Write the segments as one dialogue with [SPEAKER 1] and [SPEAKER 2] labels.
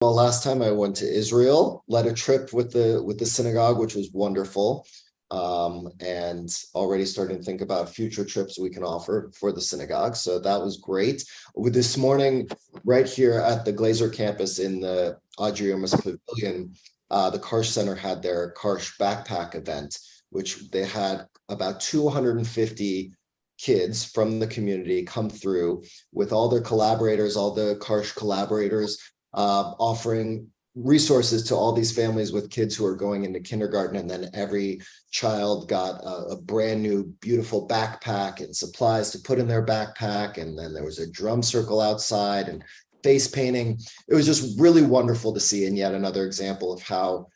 [SPEAKER 1] Well, last time I went to Israel, led a trip with the synagogue, which was wonderful, and already starting to think about future trips we can offer for the synagogue. So that was great. With this morning, right here at the Glazer campus in the Adriamus Pavilion, the Karsh Center had their Karsh backpack event, which they had about 250 kids from the community come through with all their collaborators, all the Karsh collaborators, offering resources to all these families with kids who are going into kindergarten, and then every child got a brand new beautiful backpack and supplies to put in their backpack, and then there was a drum circle outside and face painting. It was just really wonderful to see, and yet another example of how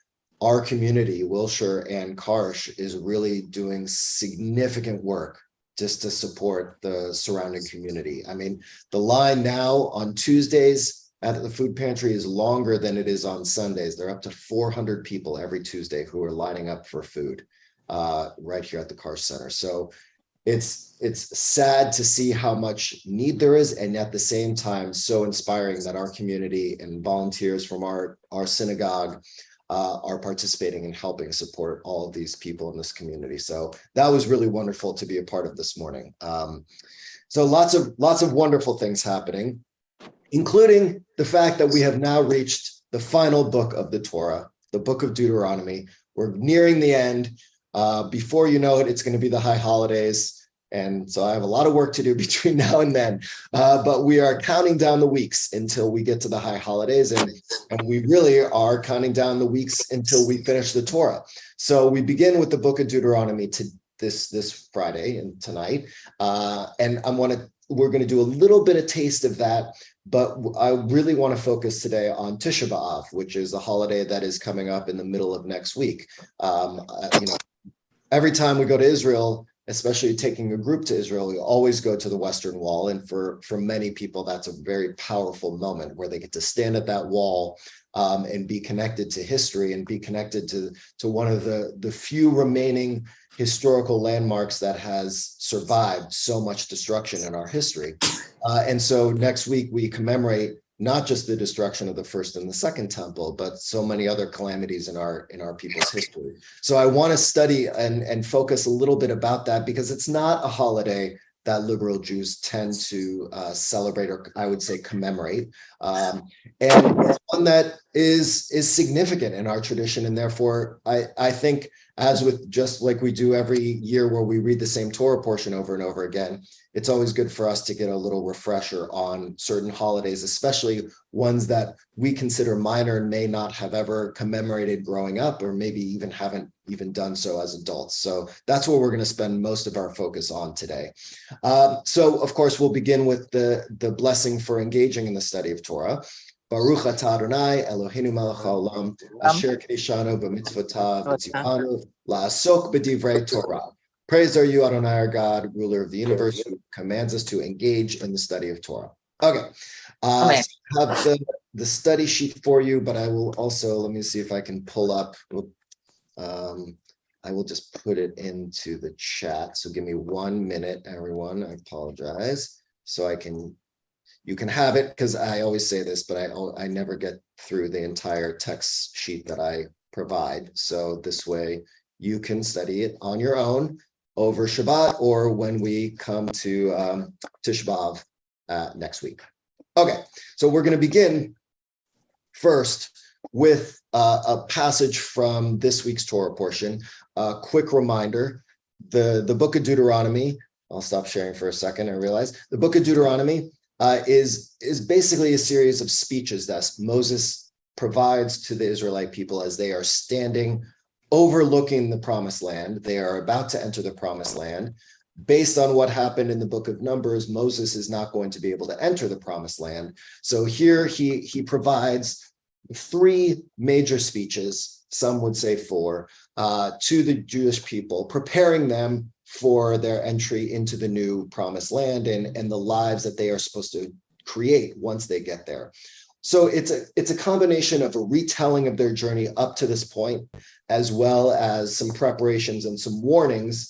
[SPEAKER 1] our community, Wilshire and Karsh, is really doing significant work just to support the surrounding community. I mean, the line now on Tuesdays at the food pantry is longer than it is on Sundays. They're up to 400 people every Tuesday who are lining up for food right here at the Karsh Center. So it's sad to see how much need there is, and at the same time, so inspiring that our community and volunteers from our synagogue are participating and helping support all of these people in this community. So that was really wonderful to be a part of this morning. So lots of wonderful things happening, including the fact that we have now reached the final book of the Torah, the book of Deuteronomy. We're nearing the end. Before you know it, it's going to be the high holidays. And so I have a lot of work to do between now and then. But we are counting down the weeks until we get to the high holidays. And we really are counting down the weeks until we finish the Torah. So we begin with the book of Deuteronomy to this Friday and tonight. And we're going to do a little bit of taste of that. But I really want to focus today on Tisha B'Av, which is a holiday that is coming up in the middle of next week. Every time we go to Israel, especially taking a group to Israel, we always go to the Western Wall. And for many people, that's a very powerful moment where they get to stand at that wall and be connected to history and be connected to one of the few remaining historical landmarks that has survived so much destruction in our history. And so next week we commemorate not just the destruction of the first and the second temple, but so many other calamities in our people's history. So I want to study and focus a little bit about that, because it's not a holiday that liberal Jews tend to celebrate, or I would say commemorate. And it's one that is significant in our tradition. And therefore, I think, as with just like we do every year where we read the same Torah portion over and over again, it's always good for us to get a little refresher on certain holidays, especially ones that we consider minor and may not have ever commemorated growing up, or maybe even haven't even done so as adults. So that's what we're going to spend most of our focus on today. So of course, we'll begin with the blessing for engaging in the study of Torah. Baruch atah Adonai Eloheinu melech haolam asher kideshanu b'mitzvotav v'tzivanu la'asok b'divrei Torah. Praise are you, Adonai, our God, ruler of the universe, who commands us to engage in the study of Torah. Okay, so I have the study sheet for you, but I will also, let me see if I can pull up. I will just put it into the chat. So give me 1 minute, everyone. I apologize. So you can have it, because I always say this, but I never get through the entire text sheet that I provide. So this way you can study it on your own over Shabbat, or when we come to Tisha B'Av next week. Okay, so we're going to begin first with a passage from this week's Torah portion. A quick reminder, the book of Deuteronomy, I'll stop sharing for a second, I realize. The book of Deuteronomy is basically a series of speeches that Moses provides to the Israelite people as they are standing overlooking the promised land. They are about to enter the promised land. Based on what happened in the book of Numbers, Moses is not going to be able to enter the promised land. So here he provides 3 major speeches, some would say 4, to the Jewish people, preparing them for their entry into the new promised land and the lives that they are supposed to create once they get there. So it's a combination of a retelling of their journey up to this point, as well as some preparations and some warnings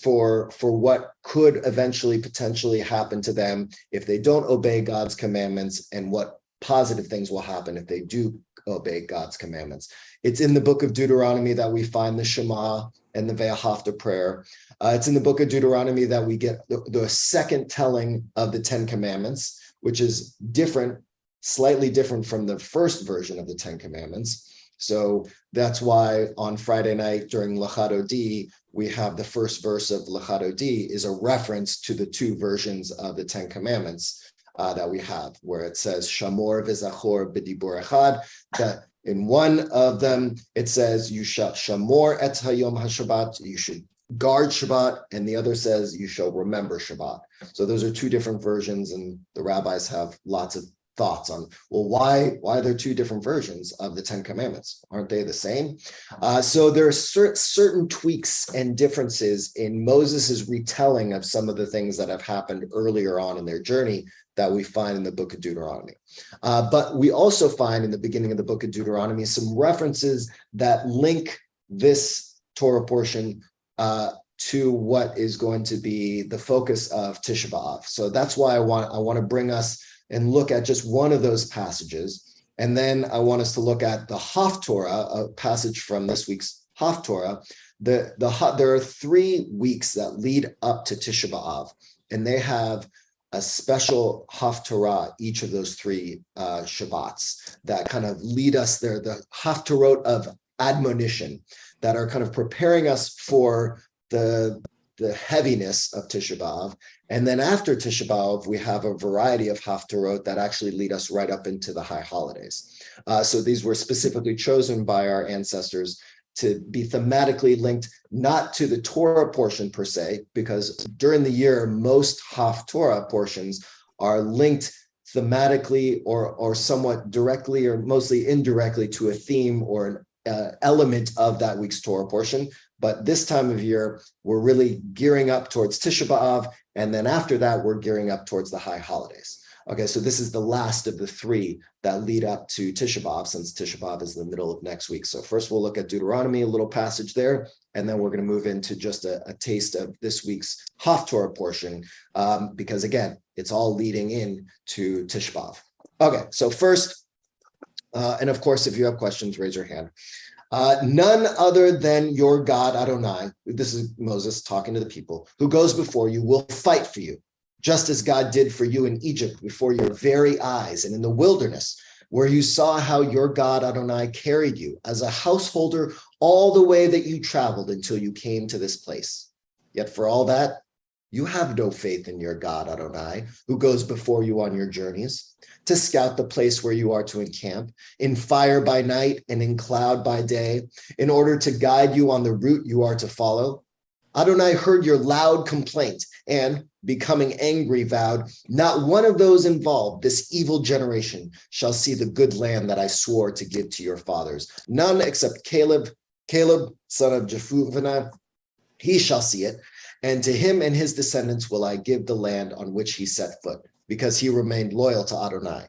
[SPEAKER 1] for what could eventually potentially happen to them if they don't obey God's commandments, and what positive things will happen if they do obey God's commandments. It's in the book of Deuteronomy that we find the Shema and the Ve'ahavta prayer. It's in the book of Deuteronomy that we get the second telling of the 10 Commandments, which is different, slightly different from the first version of the 10 Commandments. So that's why on Friday night during Lachad Odi, we have the first verse of Lachad Odi is a reference to the two versions of the 10 Commandments that we have, where it says Shamor v'zachor b'dibur echad, that in one of them it says you shall Shamor et hayom haShabbat, you should guard Shabbat, and the other says you shall remember Shabbat. So those are two different versions, and the rabbis have lots of thoughts on, well, why are there two different versions of the 10 Commandments? Aren't they the same? So there are certain tweaks and differences in Moses' retelling of some of the things that have happened earlier on in their journey that we find in the book of Deuteronomy. But we also find in the beginning of the book of Deuteronomy some references that link this Torah portion to what is going to be the focus of Tisha B'Av. So that's why I want to bring us and look at just one of those passages. And then I want us to look at the Haftorah, a passage from this week's Haftorah. There are 3 weeks that lead up to Tisha B'Av, and they have a special Haftorah, each of those 3 Shabbats that kind of lead us there, the Haftorot of admonition that are kind of preparing us for the heaviness of Tisha B'Av. And then after Tisha B'Av, we have a variety of Haftarot that actually lead us right up into the high holidays. So these were specifically chosen by our ancestors to be thematically linked, not to the Torah portion per se, because during the year, most Haftorah portions are linked thematically or somewhat directly or mostly indirectly to a theme or an element of that week's Torah portion. But this time of year, we're really gearing up towards Tisha B'Av, and then after that, we're gearing up towards the high holidays. Okay, so this is the last of the 3 that lead up to Tisha B'Av, since Tisha B'Av is the middle of next week. So first we'll look at Deuteronomy, a little passage there, and then we're going to move into just a taste of this week's Haftorah portion, because again, it's all leading in to Tisha B'Av. Okay, so first, and of course, if you have questions, raise your hand. None other than your God, Adonai, this is Moses talking to the people, who goes before you will fight for you, just as God did for you in Egypt before your very eyes and in the wilderness, where you saw how your God, Adonai, carried you as a householder all the way that you traveled until you came to this place. Yet for all that, you have no faith in your God, Adonai, who goes before you on your journeys, to scout the place where you are to encamp, in fire by night and in cloud by day, in order to guide you on the route you are to follow. Adonai heard your loud complaint and, becoming angry, vowed, not one of those involved, this evil generation, shall see the good land that I swore to give to your fathers. None except Caleb, son of Jephunneh, he shall see it. And to him and his descendants will I give the land on which he set foot, because he remained loyal to Adonai.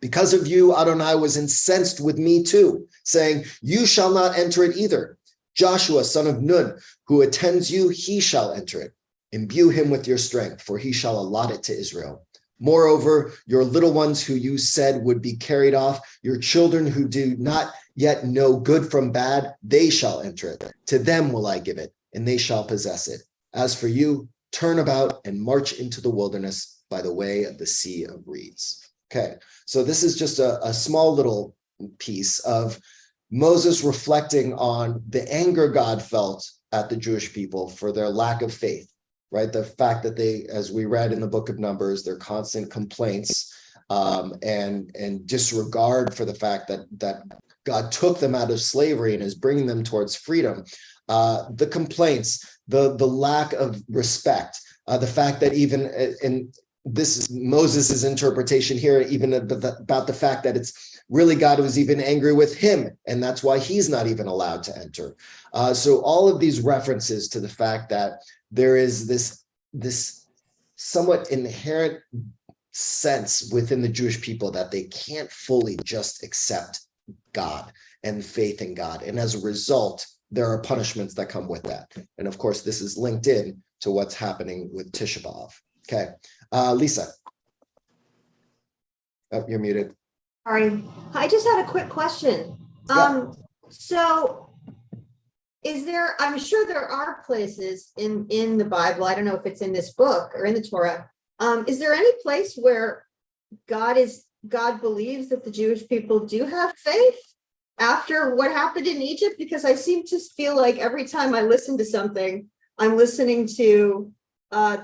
[SPEAKER 1] Because of you, Adonai was incensed with me too, saying, you shall not enter it either. Joshua, son of Nun, who attends you, he shall enter it. Imbue him with your strength, for he shall allot it to Israel. Moreover, your little ones who you said would be carried off, your children who do not yet know good from bad, they shall enter it. To them will I give it, and they shall possess it. As for you, turn about and march into the wilderness by the way of the Sea of Reeds. Okay, so this is just a small little piece of Moses reflecting on the anger God felt at the Jewish people for their lack of faith, right? The fact that they, as we read in the book of Numbers, their constant complaints and disregard for the fact that God took them out of slavery and is bringing them towards freedom. The complaints, the lack of respect, the fact that even in this is Moses's interpretation here, even about the fact that it's really God was even angry with him, and that's why he's not even allowed to enter. So all of these references to the fact that there is this somewhat inherent sense within the Jewish people that they can't fully just accept God and faith in God, and as a result, there are punishments that come with that. And of course, this is linked in to what's happening with Tisha B'Av. Okay, Lisa. Oh, you're muted.
[SPEAKER 2] Sorry, I just had a quick question.
[SPEAKER 1] Yeah.
[SPEAKER 2] So is there, I'm sure there are places in the Bible, I don't know if it's in this book or in the Torah. Is there any place where God believes that the Jewish people do have faith after what happened in Egypt? Because I seem to feel like every time I listen to something, I'm listening to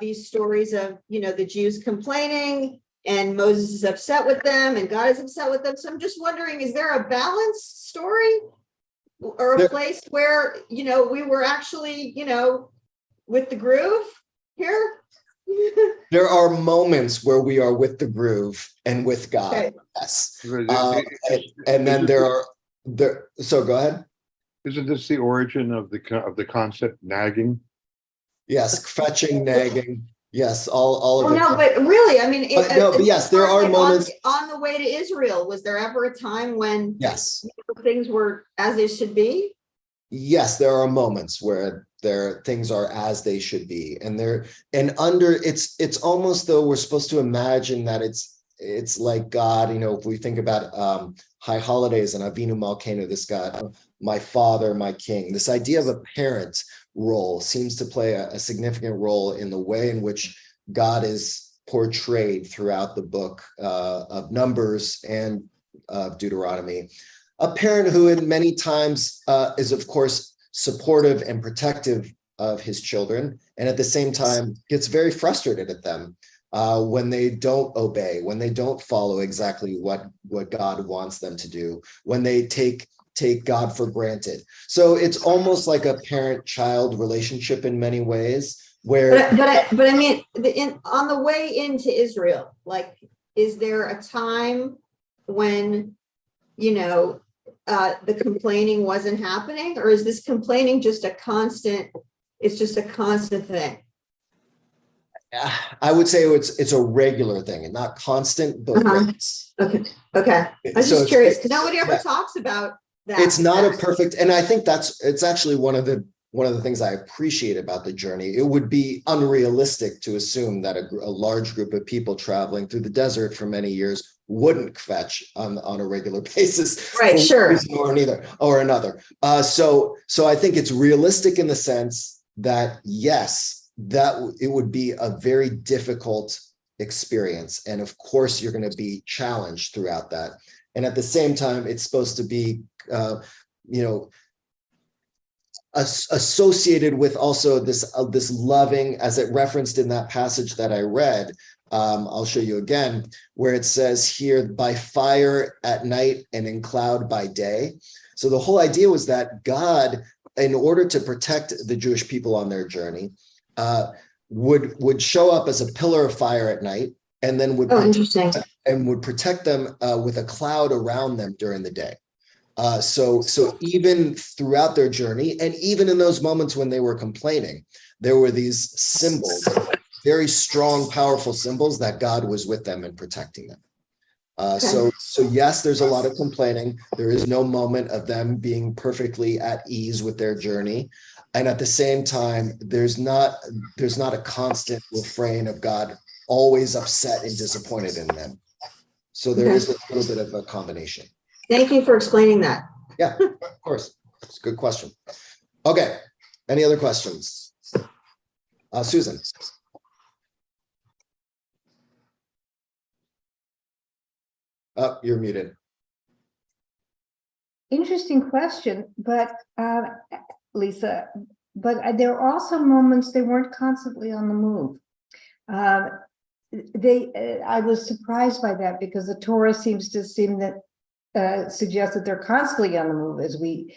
[SPEAKER 2] these stories of, the Jews complaining and Moses is upset with them and God is upset with them. So I'm just wondering, is there a balanced story or a place where, we were actually, with the groove here?
[SPEAKER 1] There are moments where we are with the groove and with God. Okay. Yes. And then so go ahead.
[SPEAKER 3] Isn't this the origin of the concept nagging?
[SPEAKER 1] Yes, fetching, nagging. Yes, all of it.
[SPEAKER 2] No, but really, I mean,
[SPEAKER 1] but yes, there are moments
[SPEAKER 2] on the way to Israel. Was there ever a time when
[SPEAKER 1] yes
[SPEAKER 2] things were as they should be?
[SPEAKER 1] Yes, there are moments where things are as they should be, and it's almost though we're supposed to imagine that it's like God. If we think about high holidays and Avinu Malkeinu, this God, my Father, my King, this idea of a parent role seems to play a significant role in the way in which God is portrayed throughout the book of Numbers and of Deuteronomy. A parent who in many times is, of course, supportive and protective of his children, and at the same time gets very frustrated at them when they don't obey, when they don't follow exactly what God wants them to do, when they take God for granted. So it's almost like a parent-child relationship in many ways. Where,
[SPEAKER 2] but I mean, on the way into Israel, like, is there a time when the complaining wasn't happening, or is this complaining just a constant? It's just a constant thing.
[SPEAKER 1] I would say it's a regular thing and not constant, but
[SPEAKER 2] okay. I was just curious because nobody ever talks about that.
[SPEAKER 1] It's not a perfect, and I think it's actually one of the things I appreciate about the journey. It would be unrealistic to assume that a large group of people traveling through the desert for many years wouldn't fetch on a regular basis,
[SPEAKER 2] right? Sure,
[SPEAKER 1] or another. So I think it's realistic in the sense that yes, that it would be a very difficult experience, and of course you're going to be challenged throughout that. And at the same time, it's supposed to be, associated with also this loving, as it referenced in that passage that I read. I'll show you again, where it says here, by fire at night and in cloud by day. So the whole idea was that God, in order to protect the Jewish people on their journey, would show up as a pillar of fire at night, and then would protect them with a cloud around them during the day. So even throughout their journey, and even in those moments when they were complaining, there were these symbols, very strong, powerful symbols that God was with them and protecting them. So yes, there's a lot of complaining. There is no moment of them being perfectly at ease with their journey. And at the same time, there's not a constant refrain of God always upset and disappointed in them. So there is a little bit of a combination.
[SPEAKER 2] Thank you for explaining that.
[SPEAKER 1] Yeah, of course. It's a good question. Okay. Any other questions? Susan. Oh, you're muted.
[SPEAKER 4] Interesting question, but Lisa, but there are also moments they weren't constantly on the move. I was surprised by that because the Torah seems to suggest that they're constantly on the move as we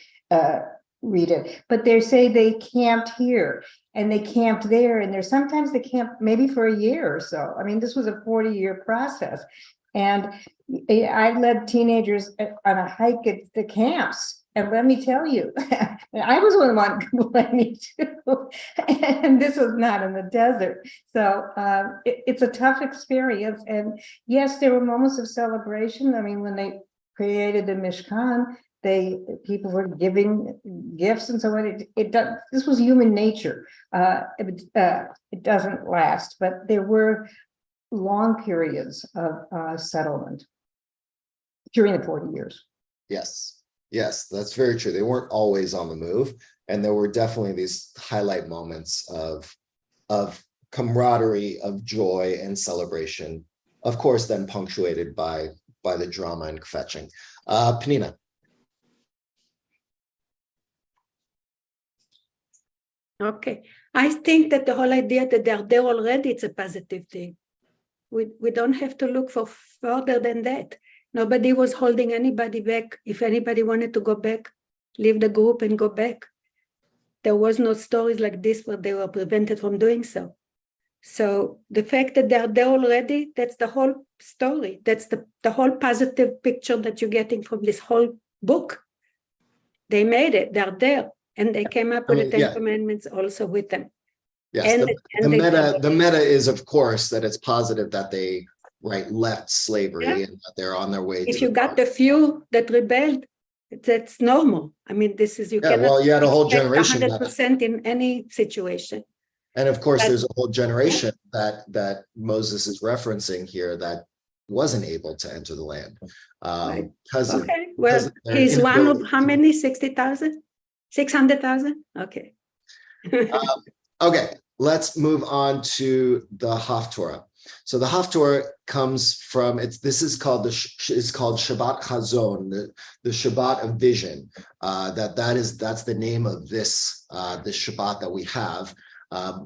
[SPEAKER 4] read it, but they say they camped here and they camped there, and sometimes they camped maybe for a year or so. I mean, this was a 40-year process, and I led teenagers on a hike at the camps, and let me tell you, I was the one complaining too, and this was not in the desert. So it's a tough experience, and yes, there were moments of celebration. I mean, when they created the Mishkan, people were giving gifts and so on. This was human nature. It doesn't last, but there were long periods of settlement. during the 40 years.
[SPEAKER 1] Yes, yes, that's very true. They weren't always on the move, and there were definitely these highlight moments of camaraderie, of joy and celebration. Of course, then punctuated by the drama and fetching. Penina.
[SPEAKER 5] Okay, I think that the whole idea that they're there already, it's a positive thing. We don't have to look for further than that. Nobody was holding anybody back. If anybody wanted to go back, leave the group and go back. There was no stories like this where they were prevented from doing so. So the fact that they're there already, that's the whole story. That's the whole positive picture that you're getting from this whole book. They made it, they're there. And they came up with the Ten Commandments also with them.
[SPEAKER 1] Yes, the meta is, of course, that it's positive that they left slavery and that they're on their way.
[SPEAKER 5] If you got the few that rebelled, that's normal. I mean, this is you cannot.
[SPEAKER 1] Well, you had a whole generation
[SPEAKER 5] 100% in any situation.
[SPEAKER 1] And of course, there's a whole generation that Moses is referencing here that wasn't able to enter the land.
[SPEAKER 5] He's one of how many? 60,000? 600,000? Okay.
[SPEAKER 1] Okay, let's move on to the Haftorah. So the Haftorah comes from this is called Shabbat Chazon, the Shabbat of vision. That's the name of this Shabbat that we have.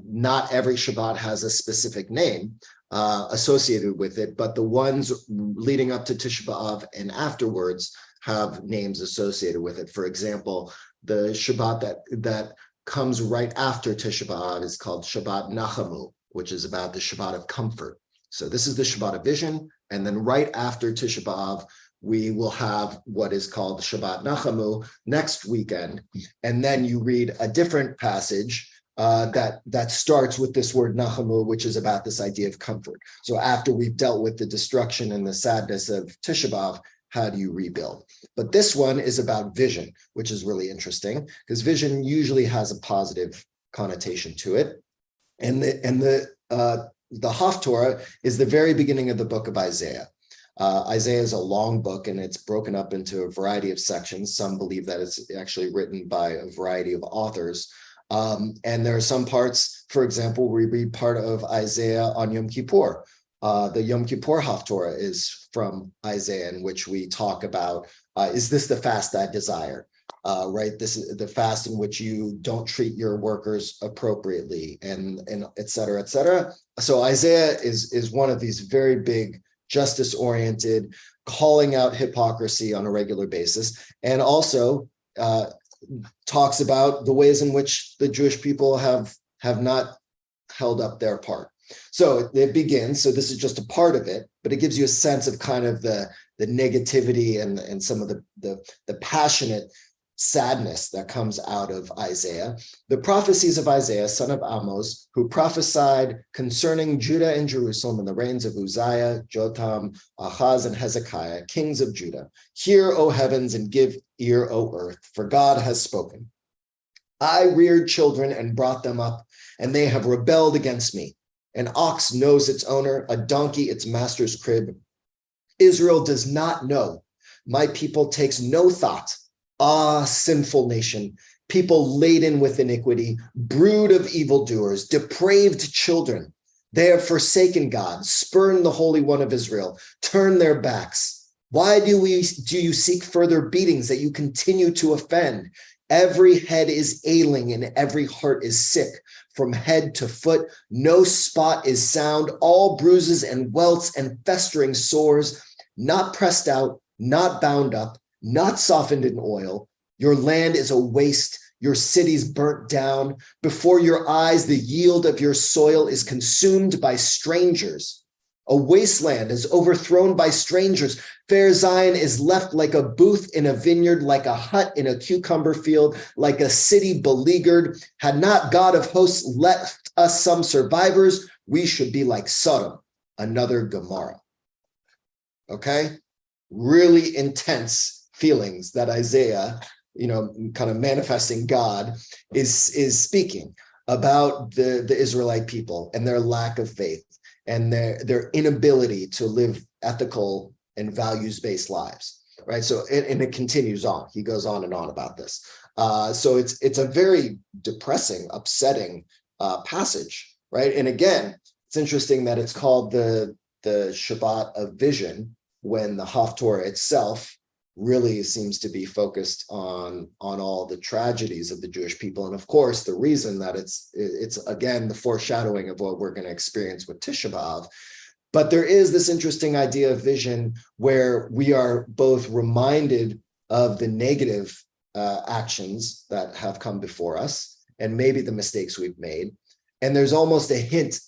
[SPEAKER 1] Not every Shabbat has a specific name associated with it, but the ones leading up to Tisha B'Av and afterwards have names associated with it. For example, the Shabbat that comes right after Tisha B'Av is called Shabbat Nachamu, which is about the Shabbat of comfort. So this is the Shabbat of vision, and then right after Tisha B'Av, we will have what is called Shabbat Nachamu next weekend, and then you read a different passage that starts with this word Nachamu, which is about this idea of comfort. So after we've dealt with the destruction and the sadness of Tisha B'Av, how do you rebuild? But this one is about vision, which is really interesting because vision usually has a positive connotation to it. And the Haftorah is the very beginning of the book of Isaiah. Isaiah is a long book and it's broken up into a variety of sections. Some believe that it's actually written by a variety of authors. And there are some parts, for example, we read part of Isaiah on Yom Kippur. The Yom Kippur Haftorah is from Isaiah, in which we talk about, is this the fast I desire? This is the fast in which you don't treat your workers appropriately, and et cetera, et cetera. So Isaiah is one of these very big justice-oriented, calling out hypocrisy on a regular basis, and also talks about the ways in which the Jewish people have not held up their part. So it begins, so this is just a part of it, but it gives you a sense of kind of the negativity and some of the passionate sadness that comes out of Isaiah. The prophecies of Isaiah, son of Amos, who prophesied concerning Judah and Jerusalem in the reigns of Uzziah, Jotham, Ahaz, and Hezekiah, kings of Judah. Hear, O heavens, and give ear, O earth, for God has spoken. I reared children and brought them up, and they have rebelled against me. An ox knows its owner, a donkey its master's crib. Israel does not know. My people takes no thought. Ah, sinful nation, people laden with iniquity, brood of evildoers, depraved children. They have forsaken God, spurned the Holy One of Israel, turned their backs. Why do you seek further beatings that you continue to offend? Every head is ailing and every heart is sick. From head to foot, no spot is sound, all bruises and welts and festering sores, not pressed out, not bound up, not softened in oil. Your land is a waste, your cities burnt down. Before your eyes, the yield of your soil is consumed by strangers. A wasteland is overthrown by strangers. Fair Zion is left like a booth in a vineyard, like a hut in a cucumber field, like a city beleaguered. Had not God of hosts left us some survivors, we should be like Sodom, another Gomorrah. Okay? Really intense feelings that Isaiah, kind of manifesting God, is speaking about the Israelite people and their lack of faith and their inability to live ethical and values-based lives. right? So, and it continues on. He goes on and on about this. So it's a very depressing, upsetting passage, right? And again, it's interesting that it's called the Shabbat of vision when the Haftorah itself really seems to be focused on all the tragedies of the Jewish people. And of course, the reason that it's again, the foreshadowing of what we're going to experience with Tisha B'Av. But there is this interesting idea of vision where we are both reminded of the negative actions that have come before us and maybe the mistakes we've made. And there's almost a hint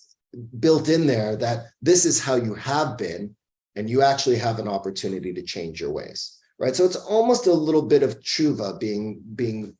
[SPEAKER 1] built in there that this is how you have been, and you actually have an opportunity to change your ways, right? So it's almost a little bit of tshuva being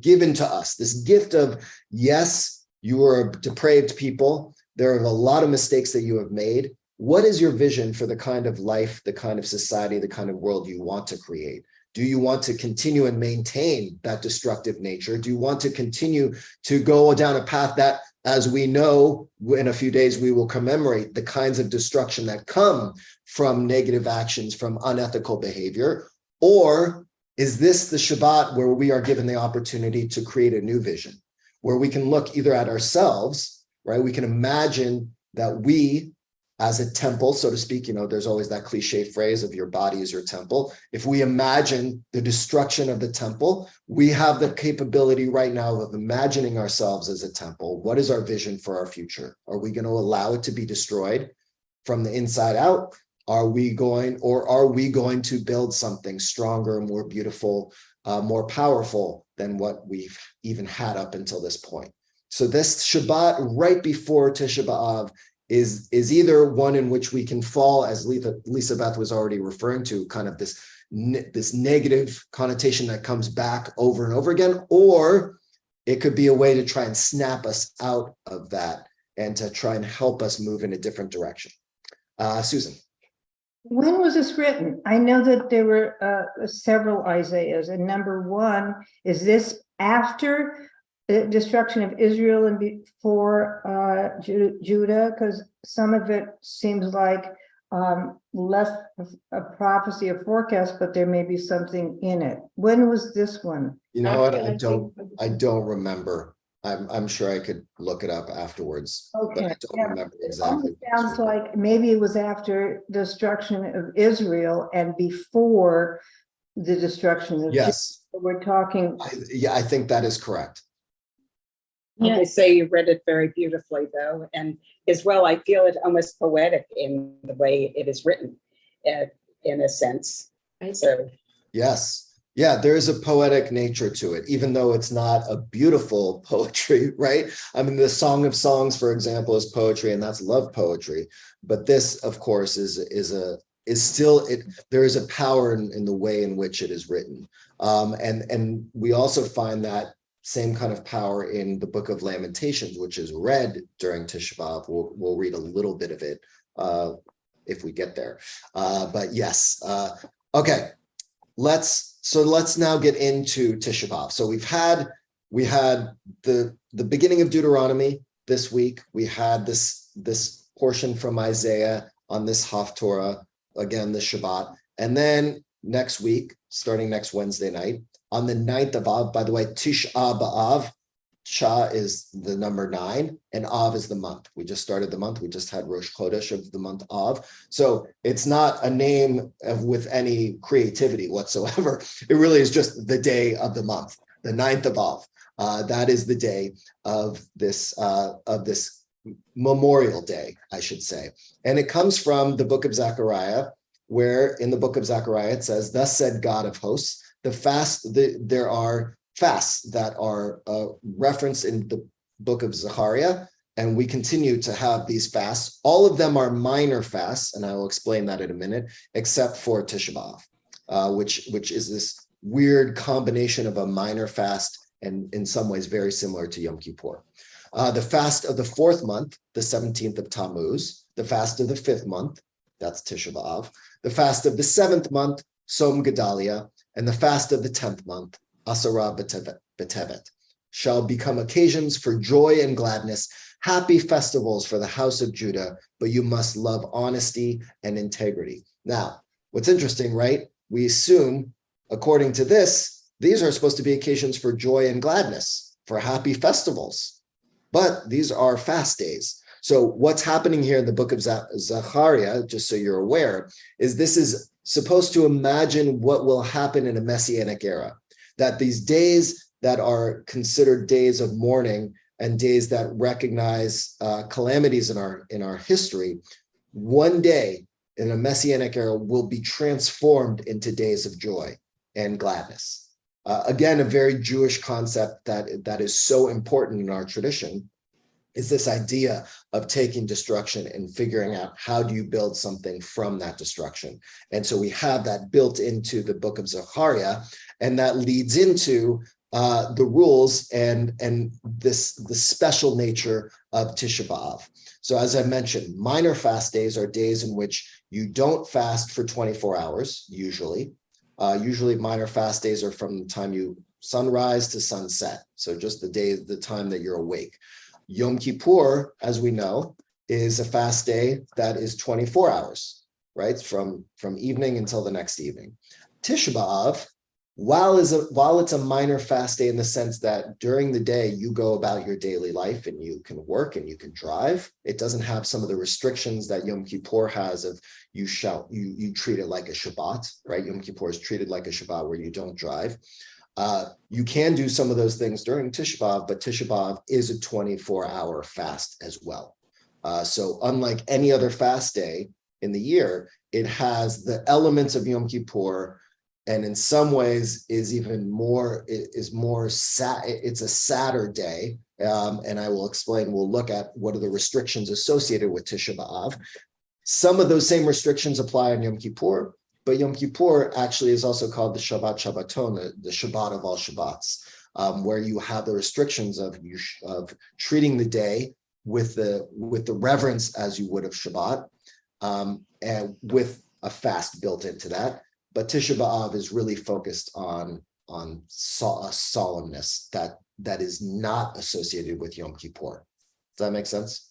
[SPEAKER 1] given to us, this gift of, yes, you are depraved people. There are a lot of mistakes that you have made. What is your vision for the kind of life, the kind of society, the kind of world you want to create? Do you want to continue and maintain that destructive nature? Do you want to continue to go down a path that, as we know, in a few days, we will commemorate the kinds of destruction that come from negative actions, from unethical behavior? Or is this the Shabbat where we are given the opportunity to create a new vision, where we can look either at ourselves, right? We can imagine that we, as a temple, so to speak, there's always that cliche phrase of your body is your temple. If we imagine the destruction of the temple, we have the capability right now of imagining ourselves as a temple. What is our vision for our future? Are we going to allow it to be destroyed from the inside out? Are we going to build something stronger, more beautiful, more powerful than what we've even had up until this point? So this Shabbat right before Tisha B'Av is either one in which we can fall, as Lisa Beth was already referring to, kind of this negative connotation that comes back over and over again, or it could be a way to try and snap us out of that and to try and help us move in a different direction. Susan.
[SPEAKER 4] When was this written? I know that there were several Isaiahs, and number one, is this after the destruction of Israel and before Judah? Because some of it seems like less a prophecy or forecast, but there may be something in it. When was this one?
[SPEAKER 1] You know what? I don't remember. I'm sure I could look it up afterwards.
[SPEAKER 4] Okay.
[SPEAKER 1] But I don't remember exactly.
[SPEAKER 4] It sounds like maybe it was after the destruction of Israel and before the destruction of Judah. We're talking.
[SPEAKER 1] I think that is correct.
[SPEAKER 6] I say you read it very beautifully, though, and as well, I feel it almost poetic in the way it is written, in a sense. So
[SPEAKER 1] yes, yeah, there is a poetic nature to it, even though it's not a beautiful poetry, right? I mean, the Song of Songs, for example, is poetry, and that's love poetry. But this, of course, is still it. There is a power in the way in which it is written, and we also find that same kind of power in the Book of Lamentations, which is read during Tisha B'Av. We'll read a little bit of it if we get there. But yes, okay. Let's now get into Tisha B'Av. So we had the beginning of Deuteronomy this week. We had this portion from Isaiah on this Haftorah, again, the Shabbat, and then next week, starting next Wednesday night, on the 9th of Av, by the way, Tisha B'Av, Sha is the number 9, and Av is the month. We just started the month. We just had Rosh Chodesh of the month Av. So it's not a name with any creativity whatsoever. It really is just the day of the month, the 9th of Av. That is the day of this Memorial Day, I should say. And it comes from the book of Zechariah, where in the book of Zechariah it says, "Thus said God of hosts." There are fasts that are referenced in the book of Zechariah, and we continue to have these fasts. All of them are minor fasts, and I will explain that in a minute, except for Tisha B'Av, which is this weird combination of a minor fast and in some ways very similar to Yom Kippur. The fast of the 4th month, the 17th of Tammuz, the fast of the 5th month, that's Tisha B'Av, the fast of the 7th month, Som Gedalia, and the fast of the 10th month, Asara B'Tevet, shall become occasions for joy and gladness, happy festivals for the house of Judah, but you must love honesty and integrity. Now, what's interesting, right? we assume, according to this, these are supposed to be occasions for joy and gladness, for happy festivals. But these are fast days. So what's happening here in the book of Zechariah, just so you're aware, is this is supposed to imagine what will happen in a messianic era, that these days that are considered days of mourning and days that recognize calamities in our history, one day in a messianic era will be transformed into days of joy and gladness. Again, a very Jewish concept that is so important in our tradition is this idea of taking destruction and figuring out how do you build something from that destruction. And so we have that built into the book of Zechariah, and that leads into the rules and the special nature of Tisha B'Av. So as I mentioned, minor fast days are days in which you don't fast for 24 hours, usually. Usually minor fast days are from the time you sunrise to sunset. So just the time that you're awake. Yom Kippur, as we know, is a fast day that is 24 hours, right? From evening until the next evening. Tisha B'Av, while it's a minor fast day in the sense that during the day you go about your daily life and you can work and you can drive, it doesn't have some of the restrictions that Yom Kippur has of you treat it like a Shabbat, right? Yom Kippur is treated like a Shabbat where you don't drive. You can do some of those things during Tisha B'Av, but Tisha B'Av is a 24-hour fast as well. So unlike any other fast day in the year, it has the elements of Yom Kippur, and in some ways is even more, it's a sadder day. And I will explain, we'll look at what are the restrictions associated with Tisha B'Av. Some of those same restrictions apply on Yom Kippur, but Yom Kippur actually is also called the Shabbat Shabbaton, the Shabbat of all Shabbats, where you have the restrictions of treating the day with the reverence as you would of Shabbat, and with a fast built into that. But Tisha B'Av is really focused on a solemnness that is not associated with Yom Kippur. Does that make sense?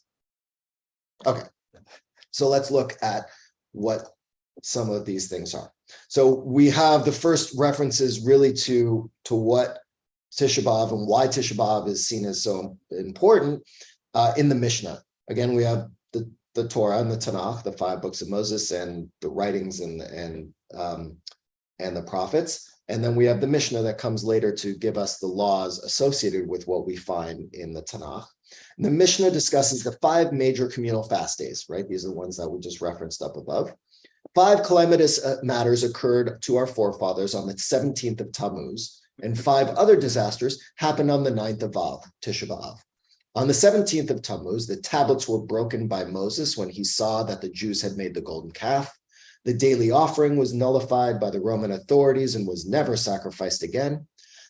[SPEAKER 1] Okay, so let's look at what some of these things are. So we have the first references really to what Tisha B'Av and why Tisha B'Av is seen as so important in the Mishnah. Again, we have the Torah and the Tanakh, the 5 books of Moses, and the writings and the prophets. And then we have the Mishnah that comes later to give us the laws associated with what we find in the Tanakh. And the Mishnah discusses the 5 major communal fast days, right? These are the ones that we just referenced up above. 5 calamitous matters occurred to our forefathers on the 17th of Tammuz, and 5 other disasters happened on the 9th of Av, Tisha B'Av. On the 17th of Tammuz, the tablets were broken by Moses when he saw that the Jews had made the golden calf. The daily offering was nullified by the Roman authorities and was never sacrificed again.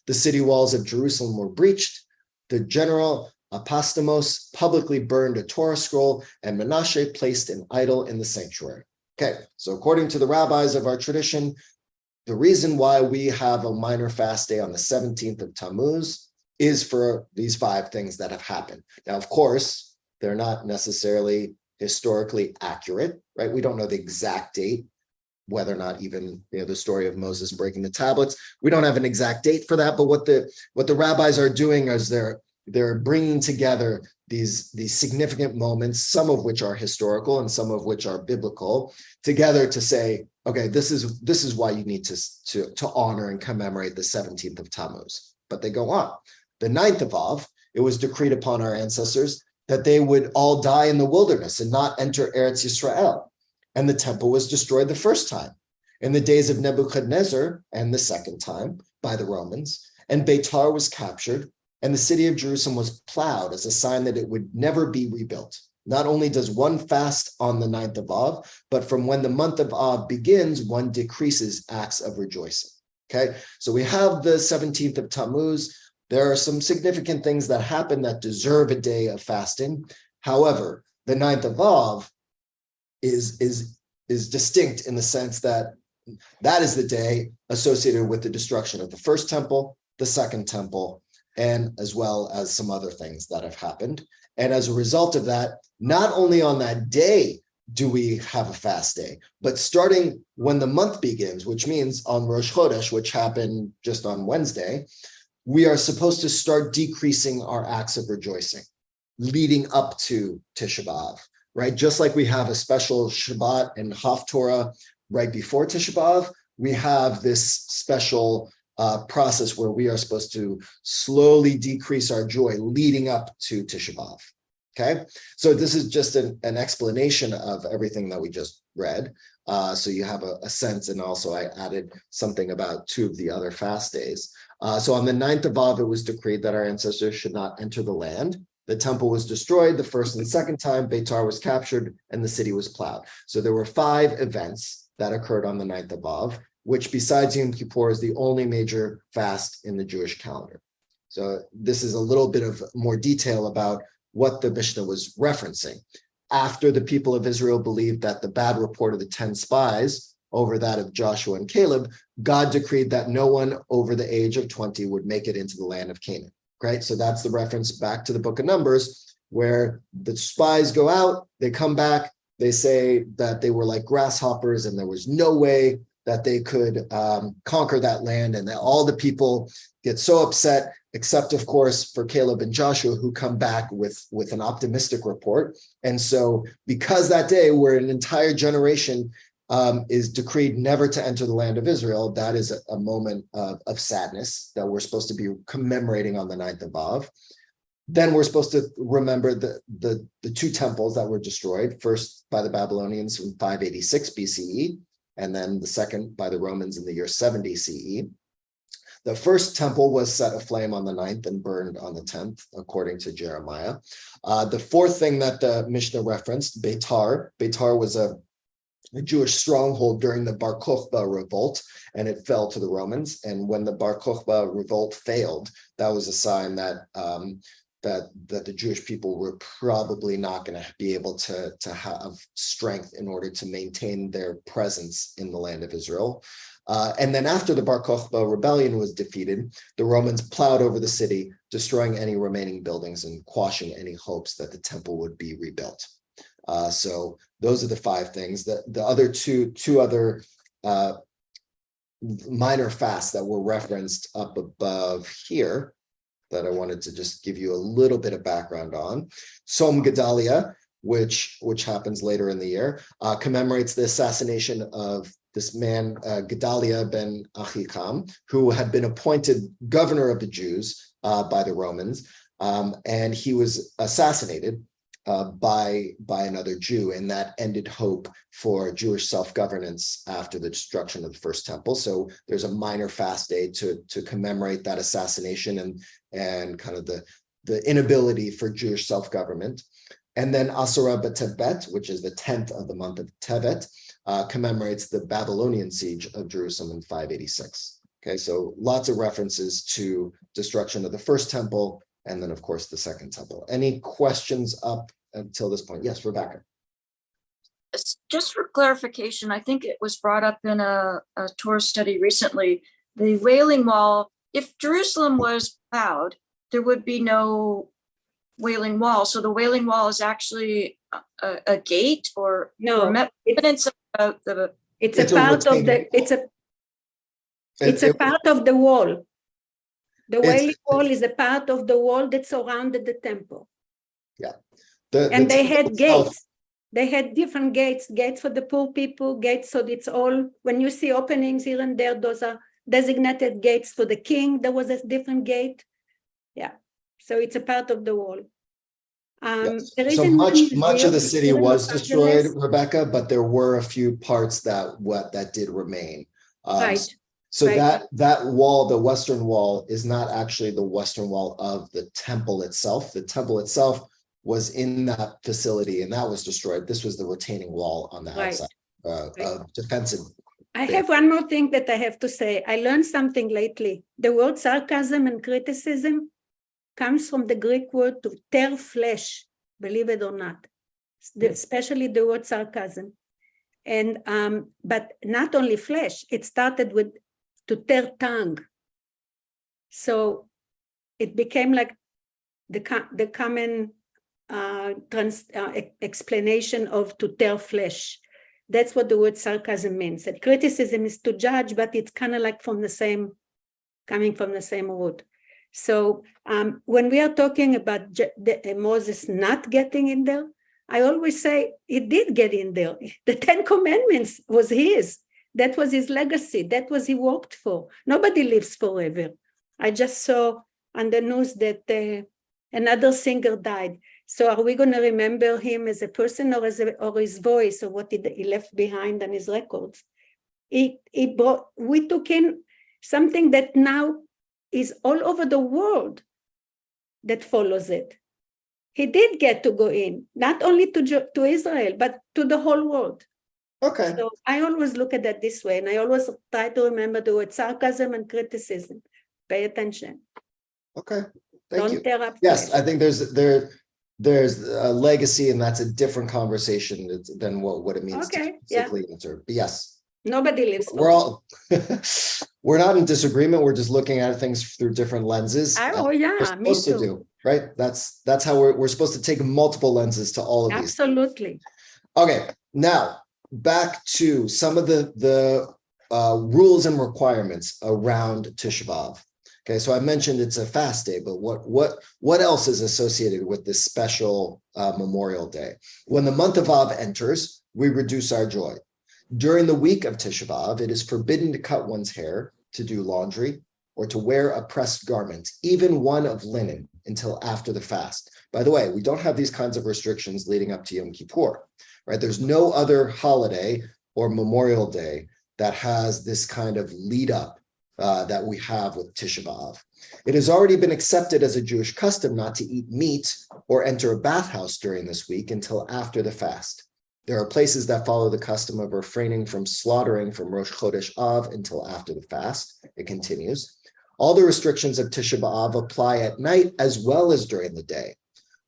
[SPEAKER 1] The city walls of Jerusalem were breached. The general Apostamos publicly burned a Torah scroll, and Menashe placed an idol in the sanctuary. Okay, so according to the rabbis of our tradition, the reason why we have a minor fast day on the 17th of Tammuz is for these 5 things that have happened. Now, of course, they're not necessarily historically accurate, right? We don't know the exact date, whether or not even the story of Moses breaking the tablets. We don't have an exact date for that, but what the rabbis are doing is they're bringing together these significant moments, some of which are historical and some of which are biblical, together to say, okay, this is why you need to honor and commemorate the 17th of Tammuz. But they go on. The 9th of Av, it was decreed upon our ancestors that they would all die in the wilderness and not enter Eretz Yisrael. And the temple was destroyed the first time in the days of Nebuchadnezzar, and the second time by the Romans. And Beitar was captured, and the city of Jerusalem was plowed as a sign that it would never be rebuilt. Not only does one fast on the 9th of Av, but from when the month of Av begins, one decreases acts of rejoicing. Okay, so we have the 17th of Tammuz. There are some significant things that happen that deserve a day of fasting. However, the 9th of Av is distinct in the sense that that is the day associated with the destruction of the first temple, the second temple, and as well as some other things that have happened. And as a result of that, not only on that day do we have a fast day. But starting when the month begins, which means on Rosh Chodesh, which happened just on Wednesday, we are supposed to start decreasing our acts of rejoicing leading up to Tisha B'Av, right? Just like we have a special Shabbat and Haftorah right before Tisha B'Av, we have this special process where we are supposed to slowly decrease our joy leading up to Tisha B'Av. Okay, so this is just an explanation of everything that we just read. So you have a sense, and also I added something about 2 of the other fast days. So on the 9th of Av, it was decreed that our ancestors should not enter the land. The temple was destroyed the first and second time, Beitar was captured, and the city was plowed. So there were 5 events that occurred on the 9th of Av, which besides Yom Kippur is the only major fast in the Jewish calendar. So this is a little bit of more detail about what the Mishnah was referencing. After the people of Israel believed that the bad report of the 10 spies over that of Joshua and Caleb, God decreed that no one over the age of 20 would make it into the land of Canaan. Right? So that's the reference back to the book of Numbers, where the spies go out, they come back, they say that they were like grasshoppers and there was no way that they could conquer that land, and that all the people get so upset, except of course for Caleb and Joshua, who come back with an optimistic report. And so because that day where an entire generation is decreed never to enter the land of Israel, that is a moment of sadness that we're supposed to be commemorating on the 9th of Av. Then we're supposed to remember the 2 temples that were destroyed, first by the Babylonians in 586 BCE, and then the second by the Romans in the year 70 CE. The first temple was set aflame on the 9th and burned on the 10th, according to Jeremiah. The 4th thing that the Mishnah referenced, Beitar. Beitar was a Jewish stronghold during the Bar Kokhba revolt, and it fell to the Romans. And when the Bar Kokhba revolt failed, that was a sign that that the Jewish people were probably not going to be able to have strength in order to maintain their presence in the land of Israel. And then after the Bar Kokhba rebellion was defeated, the Romans plowed over the city, destroying any remaining buildings and quashing any hopes that the temple would be rebuilt. So those are the 5 things. The other two other minor fasts that were referenced up above here that I wanted to just give you a little bit of background on. Tzom Gedalia, which happens later in the year, commemorates the assassination of this man, Gedalia ben Achikam, who had been appointed governor of the Jews by the Romans, and he was assassinated by another Jew, and that ended hope for Jewish self-governance after the destruction of the first temple. So there's a minor fast day to commemorate that assassination and kind of the inability for Jewish self-government. And then Asura B'Tevet, which is the 10th of the month of Tevet, commemorates the Babylonian siege of Jerusalem in 586. Okay, so lots of references to destruction of the first temple, and then of course the second temple. Any questions up until this point? Yes, Rebecca.
[SPEAKER 7] Just for clarification, I think it was brought up in a Torah study recently, the Wailing Wall, if Jerusalem was plowed, there would be no Wailing Wall. So the Wailing Wall is actually a gate or evidence of the.
[SPEAKER 5] It's a part of the. It's a part of the wall. The Wailing Wall is a part of the wall that surrounded the temple.
[SPEAKER 1] Yeah.
[SPEAKER 5] And they had gates. They had different gates for the poor people, gates. So it's all, when you see openings here and there, those are designated gates for the king. There was a different gate. Yeah. So it's a part of the wall.
[SPEAKER 1] Yes. So much of the city was destroyed, Rebecca, but there were a few parts that did remain.
[SPEAKER 5] Right.
[SPEAKER 1] So that wall, the western wall, is not actually the western wall of the temple itself. The temple itself was in that facility, and that was destroyed. This was the retaining wall on the outside, defensive.
[SPEAKER 5] I have one more thing that I have to say. I learned something lately. The word sarcasm and criticism comes from the Greek word to tear flesh, believe it or not, especially the word sarcasm. And but not only flesh, it started with to tear tongue. So it became like the common explanation of to tear flesh. That's what the word sarcasm means. That criticism is to judge, but it's kind of like coming from the same root. So when we are talking about Moses not getting in there, I always say he did get in there. The 10 Commandments was his. That was his legacy. That was he worked for. Nobody lives forever. I just saw on the news that another singer died. So are we going to remember him as a person or his voice or what he left behind on his records? We took in something that now is all over the world that follows it. He did get to go in, not only to Israel, but to the whole world.
[SPEAKER 1] Okay.
[SPEAKER 5] So I always look at that this way, and I always try to remember the word sarcasm and criticism. Pay attention.
[SPEAKER 1] Okay. Thank
[SPEAKER 5] Don't
[SPEAKER 1] you.
[SPEAKER 5] tear up
[SPEAKER 1] Yes,
[SPEAKER 5] flesh.
[SPEAKER 1] I think there's a legacy, and that's a different conversation than what it means to
[SPEAKER 5] Okay, yeah.
[SPEAKER 1] physically enter. But yes,
[SPEAKER 5] Nobody lives
[SPEAKER 1] we're
[SPEAKER 5] forever.
[SPEAKER 1] all we're not in disagreement. We're just looking at things through different lenses.
[SPEAKER 5] Oh
[SPEAKER 1] We're
[SPEAKER 5] yeah, me
[SPEAKER 1] supposed to
[SPEAKER 5] too.
[SPEAKER 1] do, right? That's how we're supposed to take multiple lenses to all of these.
[SPEAKER 5] Absolutely.
[SPEAKER 1] Okay, now back to some of the rules and requirements around Tisha B'Av. Okay, so I mentioned it's a fast day, but what else is associated with this special Memorial Day? When the month of Av enters, we reduce our joy. During the week of Tisha B'Av, it is forbidden to cut one's hair, to do laundry, or to wear a pressed garment, even one of linen, until after the fast. By the way, we don't have these kinds of restrictions leading up to Yom Kippur, right? There's no other holiday or Memorial Day that has this kind of lead up that we have with Tisha B'Av. It has already been accepted as a Jewish custom not to eat meat or enter a bathhouse during this week until after the fast. There are places that follow the custom of refraining from slaughtering from Rosh Chodesh Av until after the fast. It continues. All the restrictions of Tisha B'Av apply at night as well as during the day.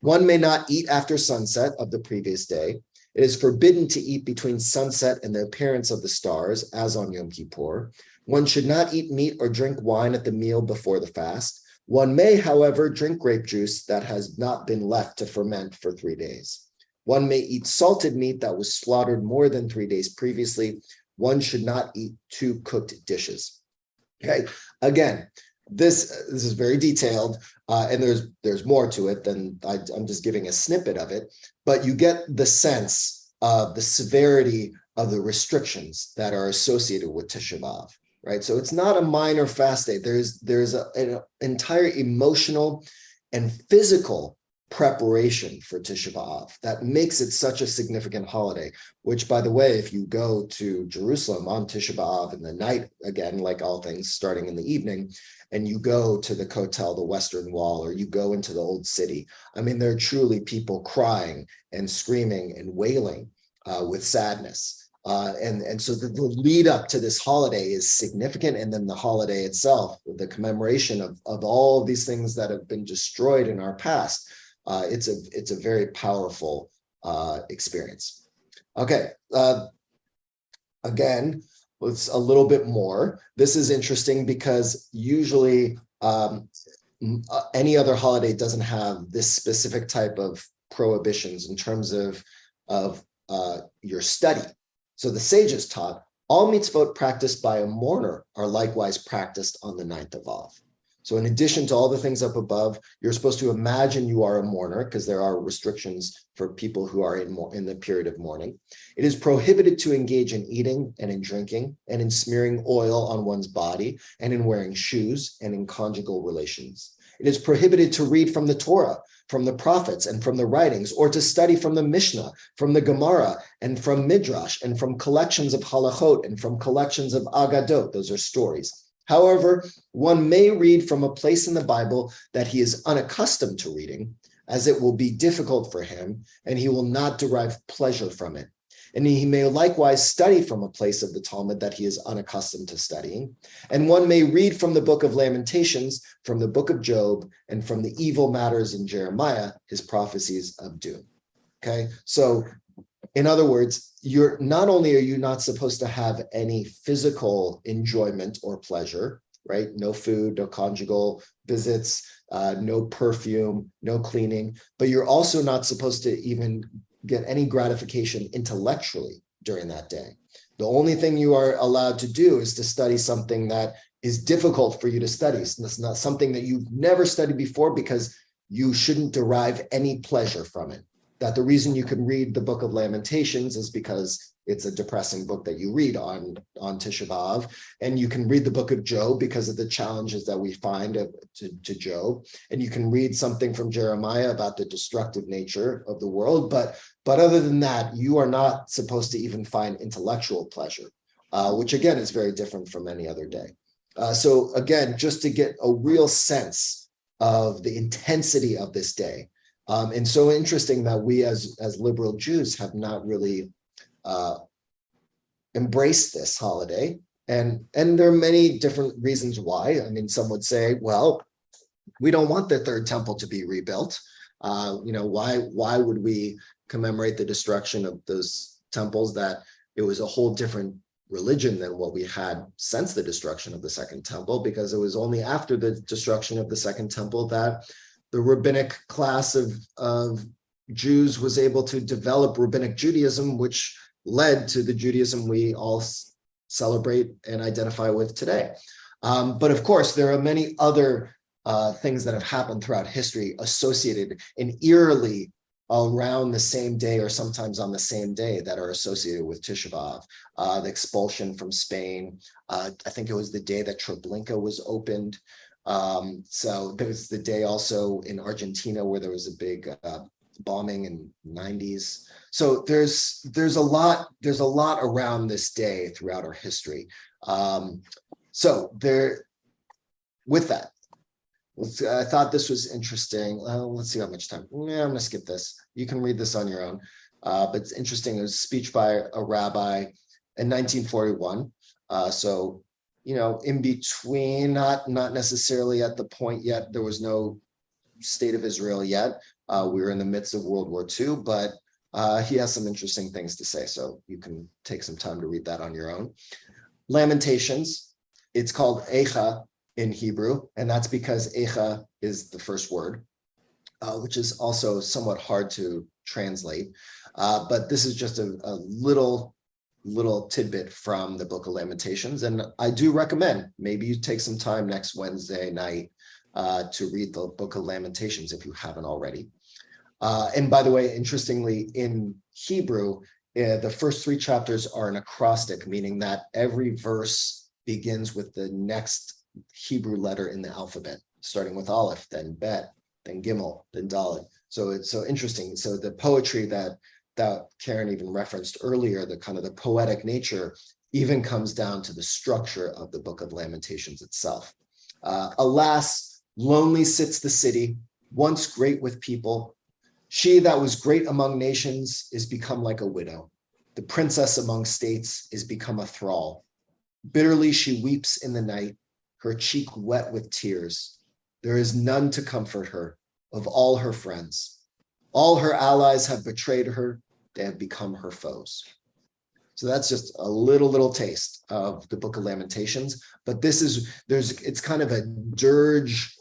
[SPEAKER 1] One may not eat after sunset of the previous day. It is forbidden to eat between sunset and the appearance of the stars, as on Yom Kippur. One should not eat meat or drink wine at the meal before the fast. One may, however, drink grape juice that has not been left to ferment for 3 days. One may eat salted meat that was slaughtered more than 3 days previously. One should not eat 2 cooked dishes. Okay, again, this is very detailed, and there's more to it than I'm just giving a snippet of it, but you get the sense of the severity of the restrictions that are associated with Tisha B'Av, right? So it's not a minor fast day. There's an entire emotional and physical preparation for Tisha B'Av that makes it such a significant holiday, which, by the way, if you go to Jerusalem on Tisha B'Av in the night, again, like all things, starting in the evening, and you go to the Kotel, the Western Wall, or you go into the Old City, I mean, there are truly people crying and screaming and wailing with sadness. And so the lead up to this holiday is significant. And then the holiday itself, the commemoration of all of these things that have been destroyed in our past, it's a very powerful experience. Okay, again, it's a little bit more. This is interesting because usually any other holiday doesn't have this specific type of prohibitions in terms of your study. So the sages taught all mitzvot practiced by a mourner are likewise practiced on the 9th of Av. So in addition to all the things up above, you're supposed to imagine you are a mourner, because there are restrictions for people who are in the period of mourning. It is prohibited to engage in eating and in drinking and in smearing oil on one's body and in wearing shoes and in conjugal relations. It is prohibited to read from the Torah, from the prophets and from the writings, or to study from the Mishnah, from the Gemara, and from Midrash, and from collections of halachot, and from collections of agadot. Those are stories. However, one may read from a place in the Bible that he is unaccustomed to reading, as it will be difficult for him, and he will not derive pleasure from it. And he may likewise study from a place of the Talmud that he is unaccustomed to studying. And one may read from the book of Lamentations, from the book of Job, and from the evil matters in Jeremiah, his prophecies of doom. Okay, so in other words, not only are you not supposed to have any physical enjoyment or pleasure, right? No food, no conjugal visits, no perfume, no cleaning, but you're also not supposed to even get any gratification intellectually during that day. The only thing you are allowed to do is to study something that is difficult for you to study. It's not something that you've never studied before, because you shouldn't derive any pleasure from it. That the reason you can read the Book of Lamentations is because it's a depressing book that you read on Tisha B'Av, and you can read the book of Job because of the challenges that we find to Job, and you can read something from Jeremiah about the destructive nature of the world, but other than that, you are not supposed to even find intellectual pleasure, which again is very different from any other day. So again, just to get a real sense of the intensity of this day. And so interesting that we as liberal Jews have not really embraced this holiday. And there are many different reasons why. I mean, some would say, well, we don't want the third temple to be rebuilt. Why would we commemorate the destruction of those temples, that it was a whole different religion than what we had since the destruction of the second temple, because it was only after the destruction of the second temple that the rabbinic class of Jews was able to develop rabbinic Judaism, which led to the Judaism we all celebrate and identify with today. But of course, there are many other things that have happened throughout history associated and eerily around the same day, or sometimes on the same day, that are associated with Tisha B'Av. The expulsion from Spain. I think it was the day that Treblinka was opened. So there was the day also in Argentina where there was a big bombing in the 90s. So there's a lot around this day throughout our history. With that, I thought this was interesting. Let's see how much time. I'm going to skip this. You can read this on your own. But it's interesting. It was a speech by a rabbi in 1941. In between, not necessarily at the point yet. There was no state of Israel yet. We were in the midst of World War II, but he has some interesting things to say. So you can take some time to read that on your own. Lamentations. It's called Eicha in Hebrew, and that's because Eicha is the first word, which is also somewhat hard to translate. But this is just a little tidbit from the Book of Lamentations, and I do recommend maybe you take some time next Wednesday night to read the Book of Lamentations if you haven't already. And by the way, interestingly, in Hebrew, the first 3 chapters are an acrostic, meaning that every verse begins with the next Hebrew letter in the alphabet, starting with Aleph, then Bet, then Gimel, then Dalet. So it's so interesting. So the poetry that Karen even referenced earlier, the kind of the poetic nature, even comes down to the structure of the Book of Lamentations itself. Alas, lonely sits the city, once great with people. She that was great among nations is become like a widow. The princess among states is become a thrall. Bitterly she weeps in the night, her cheek wet with tears. There is none to comfort her of all her friends. All her allies have betrayed her. They have become her foes. So that's just a little taste of the Book of Lamentations. But it's kind of a dirge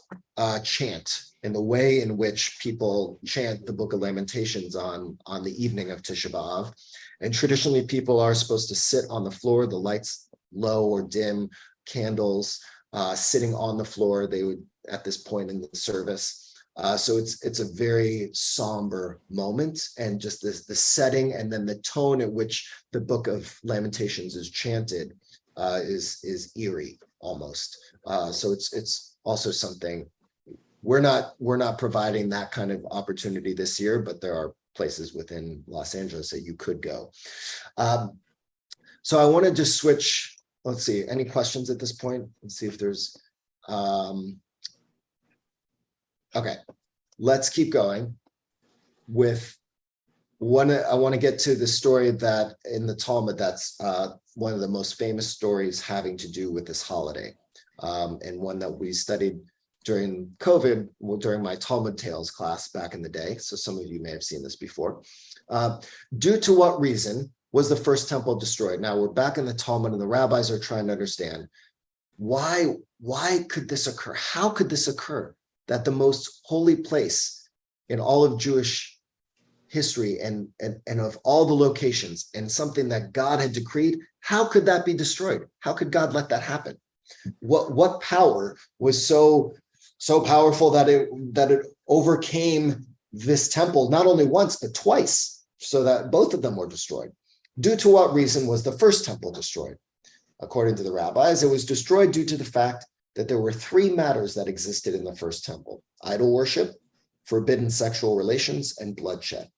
[SPEAKER 1] chant in the way in which people chant the Book of Lamentations on the evening of Tisha B'Av. And traditionally, people are supposed to sit on the floor, the lights low or dim, candles sitting on the floor. They would, at this point in the service. So it's a very somber moment, and just the setting and then the tone at which the Book of Lamentations is chanted is eerie almost. So it's also something we're not providing that kind of opportunity this year, but there are places within Los Angeles that you could go. So I want to just switch. Let's see, any questions at this point? Let's see if there's okay, let's keep going with one. I want to get to the story that in the Talmud, that's one of the most famous stories having to do with this holiday, and one that we studied during COVID, during my Talmud Tales class back in the day. So some of you may have seen this before. Due to what reason was the first temple destroyed? Now we're back in the Talmud, and the rabbis are trying to understand why why could this occur? How could this occur? That the most holy place in all of Jewish history and of all the locations, and something that God had decreed, how could that be destroyed? How could God let that happen? What power was so powerful that it overcame this temple not only once but twice, so that both of them were destroyed? Due to what reason was the first temple destroyed? According to the rabbis, it was destroyed due to the fact that there were three matters that existed in the first temple: idol worship, forbidden sexual relations, and bloodshed.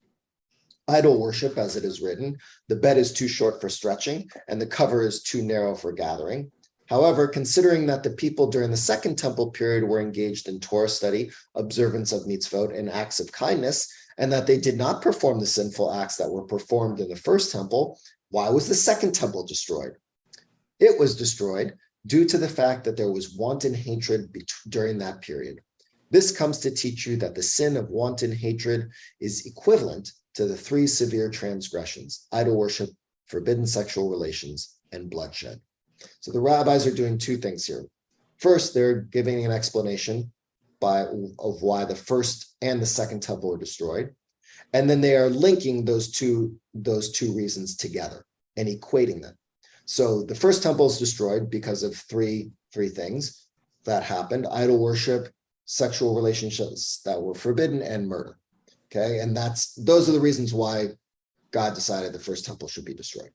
[SPEAKER 1] Idol worship, as it is written, the bed is too short for stretching, and the cover is too narrow for gathering. However, considering that the people during the second temple period were engaged in Torah study, observance of mitzvot, and acts of kindness, and that they did not perform the sinful acts that were performed in the first temple, why was the second temple destroyed? It was destroyed due to the fact that there was wanton hatred during that period. This comes to teach you that the sin of wanton hatred is equivalent to the three severe transgressions: idol worship, forbidden sexual relations, and bloodshed. So the rabbis are doing two things here. First, they're giving an explanation of why the first and the second temple were destroyed. And then they are linking those two reasons together and equating them. So the first temple is destroyed because of three things that happened: idol worship, sexual relationships that were forbidden, and murder. Okay, and those are the reasons why God decided the first temple should be destroyed.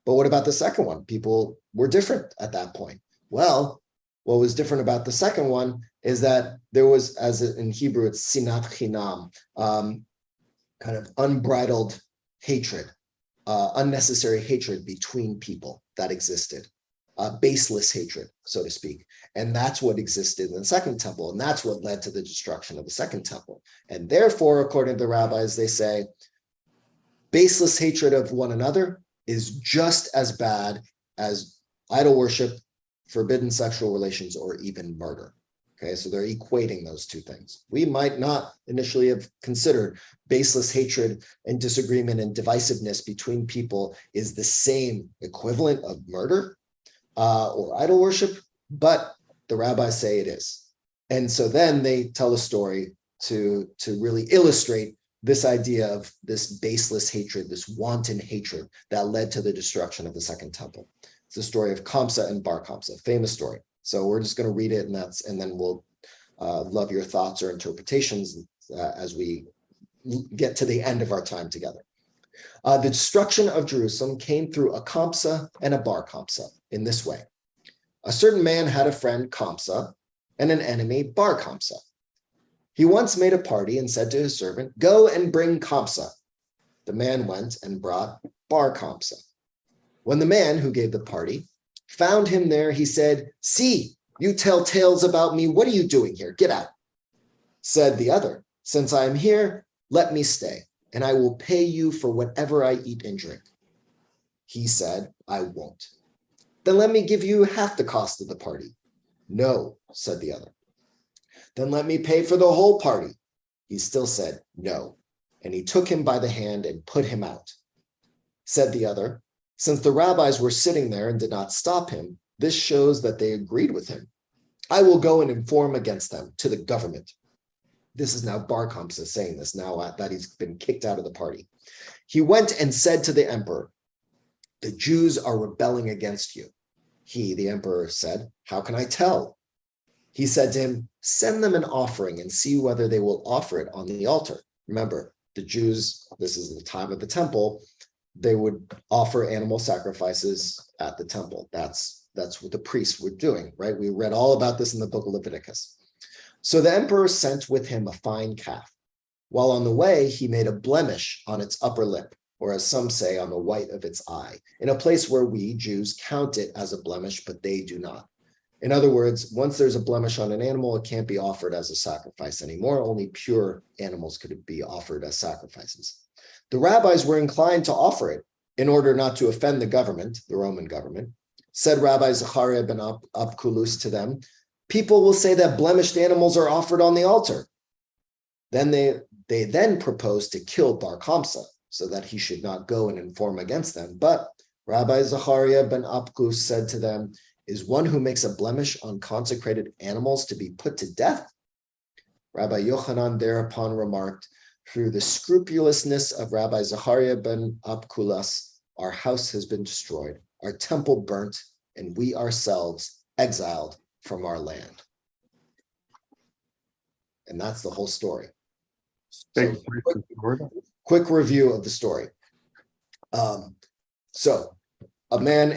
[SPEAKER 1] But what about the second one? People were different at that point. Well, what was different about the second one is that there was, as in Hebrew, it's sinat chinam, kind of unbridled hatred, unnecessary hatred between people that existed, baseless hatred, so to speak. And that's what existed in the second temple. And that's what led to the destruction of the second temple. And therefore, according to the rabbis, they say baseless hatred of one another is just as bad as idol worship, forbidden sexual relations, or even murder. Okay, so they're equating those two things. We might not initially have considered baseless hatred and disagreement and divisiveness between people is the same equivalent of murder or idol worship, but the rabbis say it is. And so then they tell a story to really illustrate this idea of this baseless hatred, this wanton hatred that led to the destruction of the second temple. It's the story of Kamsa and Bar Kamsa, famous story. So we're just going to read it, and then we'll love your thoughts or interpretations as we get to the end of our time together. The destruction of Jerusalem came through a Kamsa and a Bar Kamsa in this way. A certain man had a friend, Kamsa, and an enemy, Bar Kamsa. He once made a party and said to his servant, "Go and bring Kamsa." The man went and brought Bar Kamsa. When the man who gave the party found him there, he said, "See, you tell tales about me. What are you doing here? Get out." Said the other, "Since I am here, let me stay, and I will pay you for whatever I eat and drink." He said, "I won't." "Then let me give you half the cost of the party." "No," said the other. "Then let me pay for the whole party." He still said, "No." And he took him by the hand and put him out. Said the other, "Since the rabbis were sitting there and did not stop him, this shows that they agreed with him. I will go and inform against them to the government." This is now Bar Kamsa saying this, now that he's been kicked out of the party. He went and said to the emperor, "The Jews are rebelling against you." He, the emperor, said, "How can I tell?" He said to him, "Send them an offering and see whether they will offer it on the altar." Remember, the Jews, this is the time of the temple, they would offer animal sacrifices at the temple. That's what the priests were doing, right? We read all about this in the book of Leviticus. So the emperor sent with him a fine calf. While on the way, he made a blemish on its upper lip, or as some say, on the white of its eye, in a place where we Jews count it as a blemish, but they do not. In other words, once there's a blemish on an animal, it can't be offered as a sacrifice anymore. Only pure animals could be offered as sacrifices. The rabbis were inclined to offer it in order not to offend the government, the Roman government. Said Rabbi Zechariah ben Abkulus to them, "People will say that blemished animals are offered on the altar." Then they then proposed to kill Bar Kamsa so that he should not go and inform against them. But Rabbi Zechariah ben Abkulus said to them, is one who makes a blemish on consecrated animals to be put to death? Rabbi Yochanan thereupon remarked, through the scrupulousness of Rabbi Zachariah ben Abkulas, our house has been destroyed, our temple burnt, and we ourselves exiled from our land. And that's the whole story. So, quick review of the story. So a man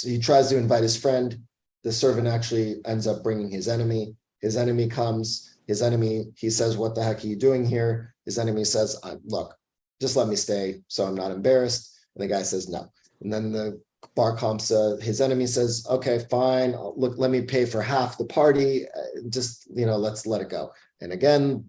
[SPEAKER 1] he tries to invite his friend. The servant actually ends up bringing his enemy. His enemy comes. He says, what the heck are you doing here? His enemy says, look, just let me stay so I'm not embarrassed. And the guy says, no. And then the Bar Kamsa, his enemy says, okay, fine. Look, let me pay for half the party. Just, let's let it go. And again,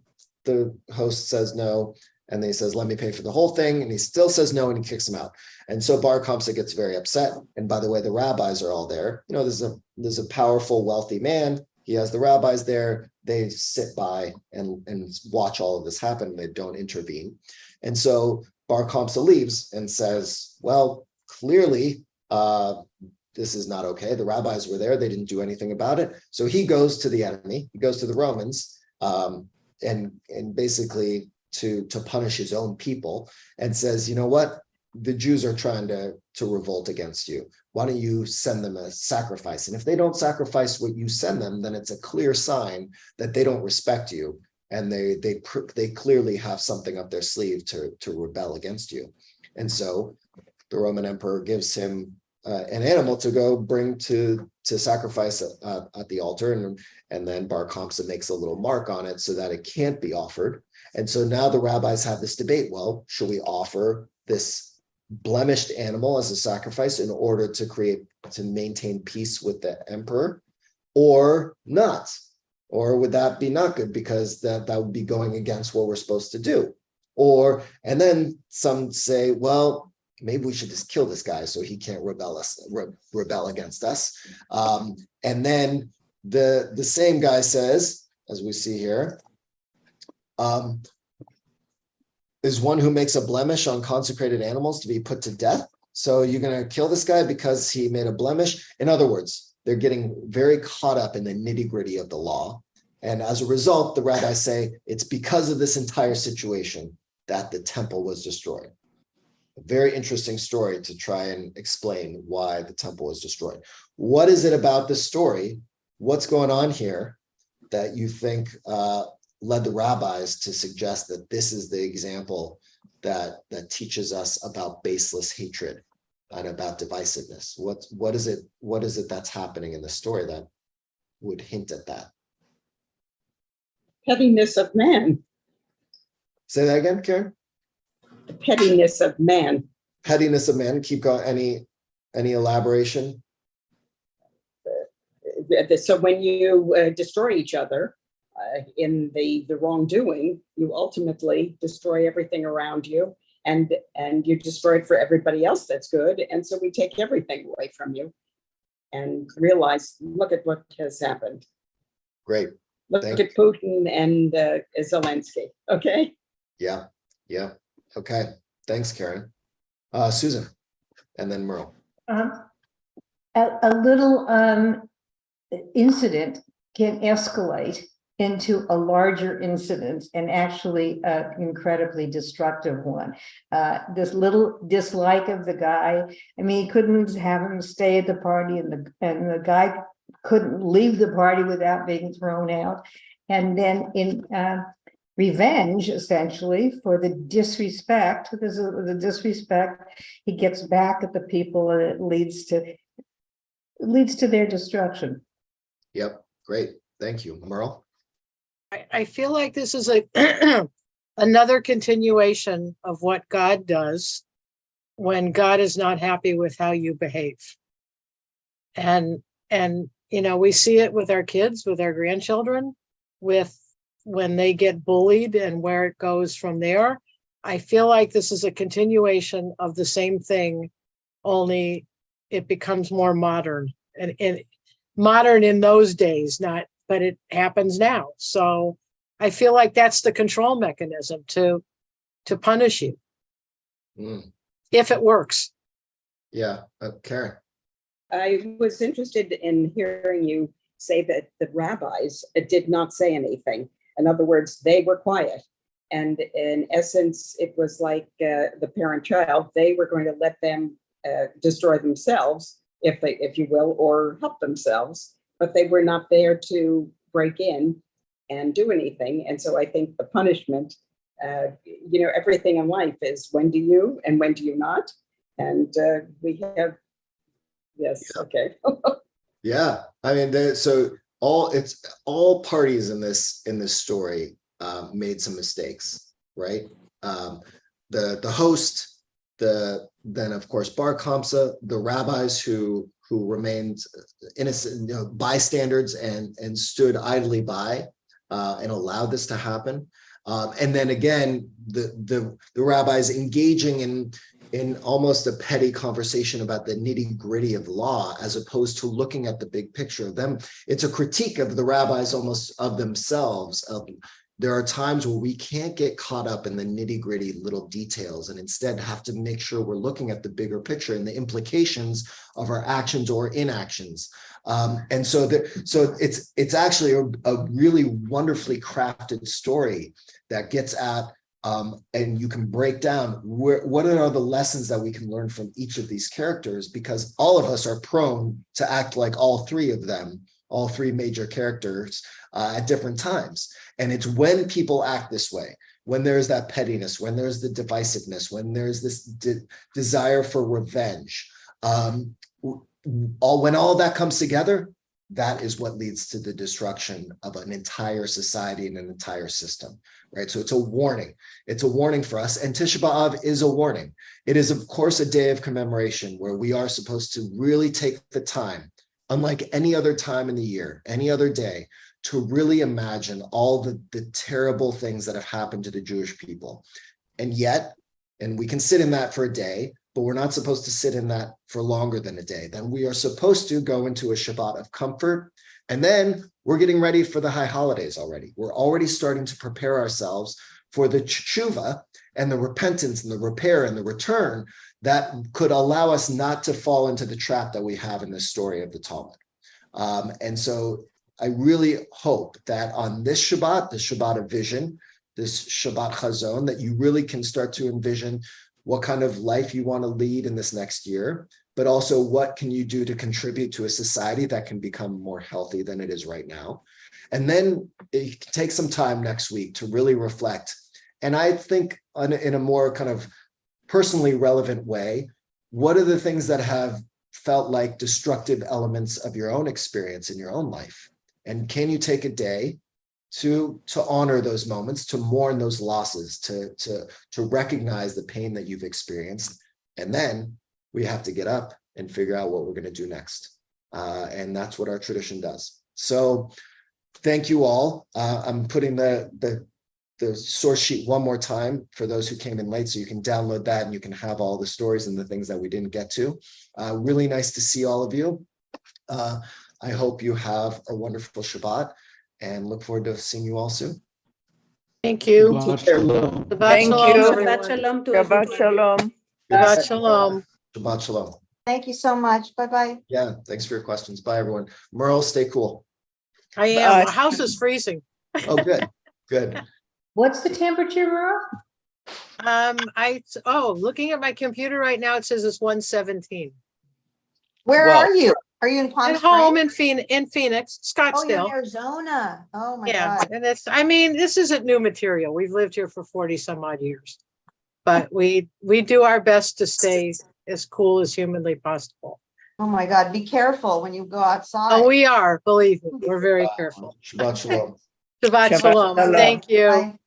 [SPEAKER 1] the host says no. And then he says, let me pay for the whole thing. And he still says no, and he kicks him out. And so Bar Kamsa gets very upset. And by the way, the rabbis are all there. There's a powerful, wealthy man. He has the rabbis there. They sit by and watch all of this happen. They don't intervene. And so Bar Kamsa leaves and says, well, clearly, this is not okay. The rabbis were there. They didn't do anything about it. So he goes to the enemy. He goes to the Romans and basically to punish his own people and says, you know what? The Jews are trying to revolt against you. Why don't you send them a sacrifice? And if they don't sacrifice what you send them, then it's a clear sign that they don't respect you. And they clearly have something up their sleeve to rebel against you. And so the Roman emperor gives him an animal to go bring to sacrifice at the altar. And then Bar Kamsa makes a little mark on it so that it can't be offered. And so now the rabbis have this debate. Well, should we offer this blemished animal as a sacrifice in order to maintain peace with the emperor, or not? Or would that be not good because that would be going against what we're supposed to do? And then some say, well, maybe we should just kill this guy so he can't rebel against us. And then the same guy says, as we see here, is one who makes a blemish on consecrated animals to be put to death. So you're going to kill this guy because he made a blemish. In other words, they're getting very caught up in the nitty-gritty of the law. And as a result, the rabbis say it's because of this entire situation that the temple was destroyed. A very interesting story to try and explain why the temple was destroyed. What is it about this story? What's going on here that you think led the rabbis to suggest that this is the example that teaches us about baseless hatred and about divisiveness? What is it that's happening in the story that would hint at that?
[SPEAKER 6] Pettiness of man.
[SPEAKER 1] Say that again, Karen.
[SPEAKER 6] The pettiness of man.
[SPEAKER 1] Pettiness of man. Keep going. Any elaboration?
[SPEAKER 6] So when you destroy each other in the wrongdoing, you ultimately destroy everything around you, and you destroy it for everybody else that's good. And so we take everything away from you and realize, look at what has happened.
[SPEAKER 1] Great.
[SPEAKER 6] Look at Putin and Zelensky. Okay.
[SPEAKER 1] Yeah. Okay. Thanks, Karen. Susan, and then Merle.
[SPEAKER 4] A little incident can escalate into a larger incident, and actually an incredibly destructive one. This little dislike of the guy, I mean, he couldn't have him stay at the party, and the guy couldn't leave the party without being thrown out. And then in revenge, essentially, for the disrespect, because of the disrespect, he gets back at the people, and it leads to their destruction.
[SPEAKER 1] Yep. Great. Thank you. Merle?
[SPEAKER 8] I feel like this is another continuation of what God does when God is not happy with how you behave. And we see it with our kids, with our grandchildren, with when they get bullied and where it goes from there. I feel like this is a continuation of the same thing, only it becomes more modern and modern in those days, but it happens now. So I feel like that's the control mechanism to punish you if it works.
[SPEAKER 1] Yeah. Karen.
[SPEAKER 6] I was interested in hearing you say that the rabbis did not say anything. In other words, they were quiet. And in essence, it was like the parent-child. They were going to let them destroy themselves, if you will, or help themselves. But they were not there to break in and do anything. And so I think the punishment, everything in life is when do you and when do you not? And we have, yes, okay.
[SPEAKER 1] Yeah, I mean, so all parties in this story made some mistakes, right? The host, then of course Bar Kamsa, the rabbis who remained innocent, bystanders and stood idly by and allowed this to happen. And then again, the rabbis engaging in almost a petty conversation about the nitty-gritty of law, as opposed to looking at the big picture of them. It's a critique of the rabbis, almost of themselves. There are times where we can't get caught up in the nitty-gritty little details, and instead have to make sure we're looking at the bigger picture and the implications of our actions or inactions. And so it's actually a really wonderfully crafted story that gets at, and you can break down what are the lessons that we can learn from each of these characters, because all of us are prone to act like all three of them, all three major characters at different times. And it's when people act this way, when there's that pettiness, when there's the divisiveness, when there's this desire for revenge, when all that comes together, that is what leads to the destruction of an entire society and an entire system, right? So it's a warning. It's a warning for us. And Tisha B'Av is a warning. It is, of course, a day of commemoration where we are supposed to really take the time, unlike any other time in the year, any other day, to really imagine all the terrible things that have happened to the Jewish people. And yet, and we can sit in that for a day, but we're not supposed to sit in that for longer than a day. Then we are supposed to go into a Shabbat of comfort. And then we're getting ready for the high holidays already. We're already starting to prepare ourselves for the tshuva and the repentance and the repair and the return that could allow us not to fall into the trap that we have in this story of the Talmud. And so I really hope that on this Shabbat, the Shabbat of vision, this Shabbat Chazon, that you really can start to envision what kind of life you want to lead in this next year, but also what can you do to contribute to a society that can become more healthy than it is right now. And then it can take some time next week to really reflect. And I think in a more kind of personally relevant way, what are the things that have felt like destructive elements of your own experience in your own life? And can you take a day to honor those moments, to mourn those losses, to recognize the pain that you've experienced? And then we have to get up and figure out what we're going to do next. And that's what our tradition does. So thank you all. I'm putting the source sheet one more time for those who came in late, so you can download that and you can have all the stories and the things that we didn't get to. Really nice to see all of you. I hope you have a wonderful Shabbat and look forward to seeing you all soon.
[SPEAKER 8] Thank you.
[SPEAKER 3] Shabbat shalom.
[SPEAKER 8] Shabbat
[SPEAKER 9] Thank
[SPEAKER 8] shalom,
[SPEAKER 9] you.
[SPEAKER 8] everyone.
[SPEAKER 5] Shabbat shalom to
[SPEAKER 9] Shabbat
[SPEAKER 5] everybody.
[SPEAKER 9] shalom.
[SPEAKER 8] Shabbat shalom.
[SPEAKER 1] Shabbat shalom.
[SPEAKER 2] Thank you so much. Bye-bye.
[SPEAKER 1] Yeah, thanks for your questions. Bye, everyone. Merle, stay cool.
[SPEAKER 8] I am.
[SPEAKER 9] Bye.
[SPEAKER 8] My house is freezing.
[SPEAKER 1] Oh, good, good.
[SPEAKER 4] What's the temperature, Merle?
[SPEAKER 8] Looking at my computer right now, it says it's 117.
[SPEAKER 2] Where
[SPEAKER 9] Well,
[SPEAKER 2] are you? Are you in Palm
[SPEAKER 8] At home
[SPEAKER 2] Springs?
[SPEAKER 8] in Phoenix,
[SPEAKER 2] Oh, you're in
[SPEAKER 8] Scottsdale.
[SPEAKER 2] Arizona. Oh, my
[SPEAKER 8] Yeah,
[SPEAKER 2] God.
[SPEAKER 8] and this isn't new material. We've lived here for 40 some odd years. But we do our best to stay as cool as humanly possible.
[SPEAKER 2] Oh, my God. Be careful when you go outside.
[SPEAKER 8] Oh, we are, believe me, we're very careful.
[SPEAKER 1] Shabbat shalom.
[SPEAKER 8] Shabbat
[SPEAKER 9] Shabbat
[SPEAKER 8] shalom.
[SPEAKER 9] shalom.
[SPEAKER 8] Thank you.
[SPEAKER 2] Bye.